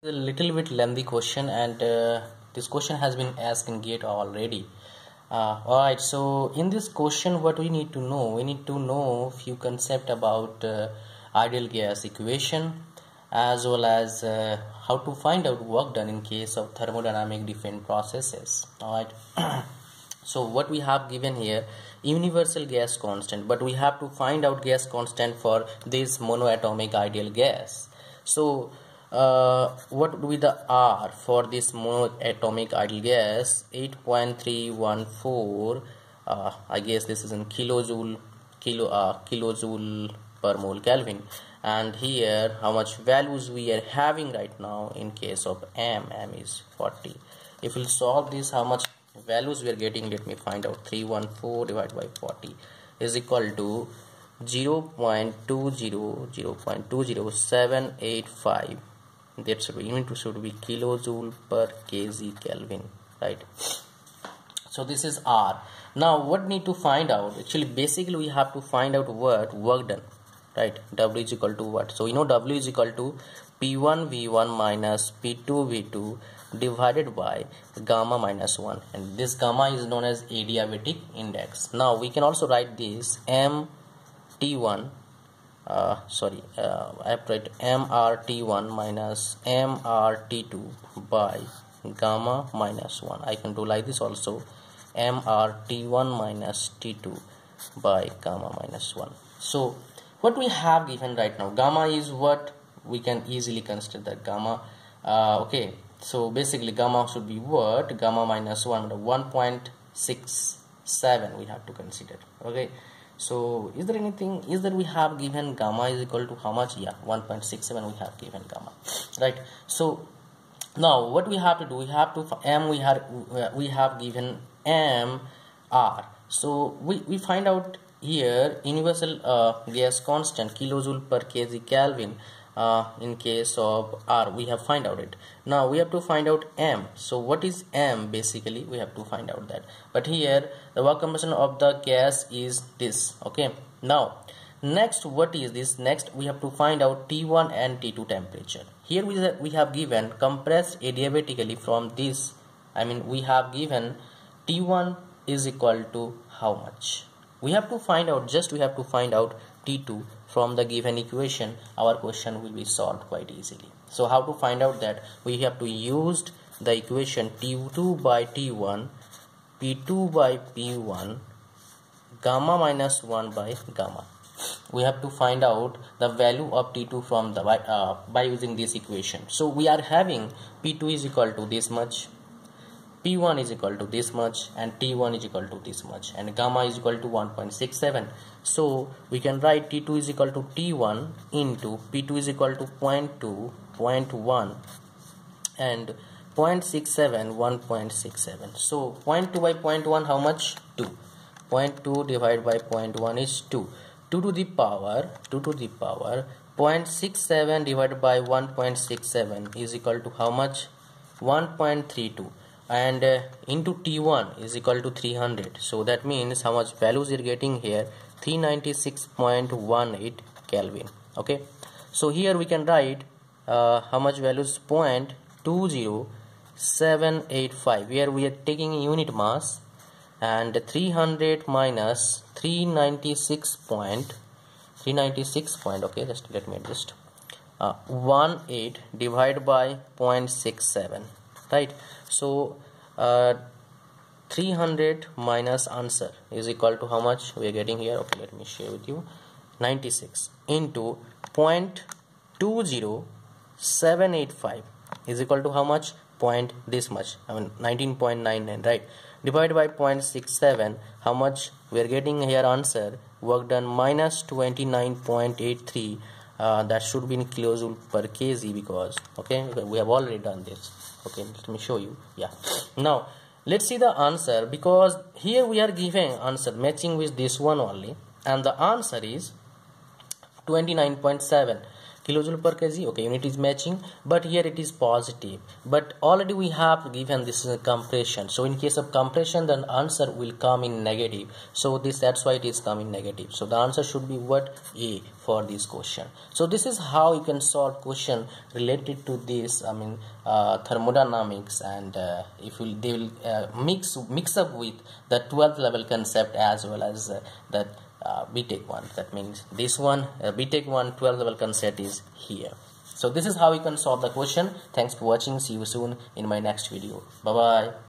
A little bit lengthy question, and this question has been asked in GATE already. Alright, so in this question, what we need to know? We need to know few concept about ideal gas equation, as well as how to find out work done in case of thermodynamic different processes. Alright. So what we have given here, universal gas constant, but we have to find out gas constant for this monoatomic ideal gas. So what would be the R for this monoatomic ideal gas? 8.314. I guess this is in kilojoule per mole Kelvin. And here how much values we are having right now in case of M is 40. If we'll solve this, how much values we are getting? Let me find out. 314 divided by 40 is equal to 0.20785. That should be unit should be kilojoule per kg Kelvin, right? So this is R. Now what need to find out? Actually, basically we have to find out what work done, right? W is equal to what? So you know W is equal to P1 V1 minus P2 V2 divided by gamma minus 1, and this gamma is known as adiabatic index. Now we can also write this MT1 I have to write MRT1 minus MRT2 by gamma minus 1. I can do like this also, MRT1 minus T2 by gamma minus 1. So what we have given right now, gamma is what we can easily consider that gamma. Okay, so basically gamma should be what? Gamma minus 1.67 we have to consider. Okay, so is there anything, is that we have given gamma is equal to how much? Yeah, 1.67 we have given gamma, right? So now what we have to do, we have to we have given M R. So we find out here universal gas constant kilojoule per kg Kelvin. In case of R, we have find out it. Now we have to find out M. So what is M? Basically we have to find out that, but here the work composition of the gas is this. Okay, now next, what is this? Next we have to find out T1 and T2 temperature. Here we have given compressed adiabatically from this. I mean, we have given T1 is equal to how much? We have to find out, just we have to find out T2 from the given equation. Our question will be solved quite easily. So how to find out that? We have to use the equation T2 by T1, P2 by P1, gamma minus 1 by gamma. We have to find out the value of T2 from the by using this equation. So we are having P2 is equal to this much, P1 is equal to this much, and T1 is equal to this much, and gamma is equal to 1.67. So we can write T2 is equal to T1 into P2 is equal to 0.2, 0.1, and 0.67, 1.67. So 0.2 by 0.1 how much? 2. 0.2 divided by 0.1 is 2. 2 to the power 0.67 divided by 1.67 is equal to how much? 1.32. And into T1 is equal to 300. So that means how much values you're getting here? 396.18 Kelvin. Okay, so here we can write how much values? 0.20785. Here we are taking unit mass, and 300 minus 396 point. Okay, just let me adjust. 18 divided by 0.67. Right, so 300 minus answer is equal to how much we are getting here? Okay, let me share with you. 96 into 0.20785 is equal to how much? Point this much, I mean 19.99, right? Divided by 0.67, how much we are getting here? Answer work done minus 29.83. That should be in kilojoule per kg, because okay, we have already done this. Okay, let me show you. Yeah, now let's see the answer, because here we are giving answer matching with this one only, and the answer is 29.7. kilojoule per kg. Okay, unit is matching, but here it is positive, but already we have given this is a compression. So in case of compression, then answer will come in negative. So that's why it is coming negative. So the answer should be what? A for this question. So this is how you can solve question related to this, I mean thermodynamics, and if they will mix up with the 12th level concept as well as that BTech one. That means this one, BTech one 12th level concept is here. So this is how you can solve the question. Thanks for watching. See you soon in my next video. Bye bye.